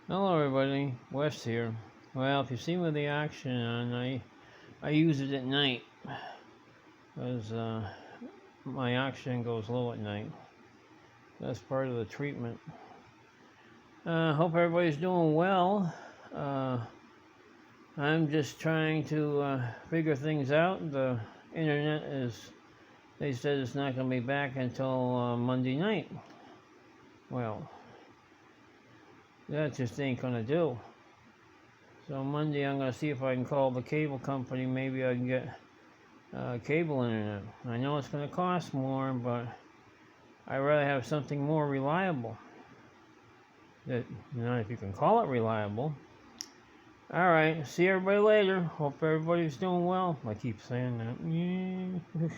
Hello everybody, Wes here. Well, if you see with the action on, I use it at night because my oxygen goes low at night. That's part of the treatment. Hope everybody's doing well. I'm just trying to figure things out. The internet they said it's not going to be back until Monday night. Well, that just ain't going to do. So Monday I'm going to see if I can call the cable company. Maybe I can get cable internet. I know it's going to cost more, but I'd rather have something more reliable. That, if you can call it reliable. Alright, see everybody later. Hope everybody's doing well. I keep saying that.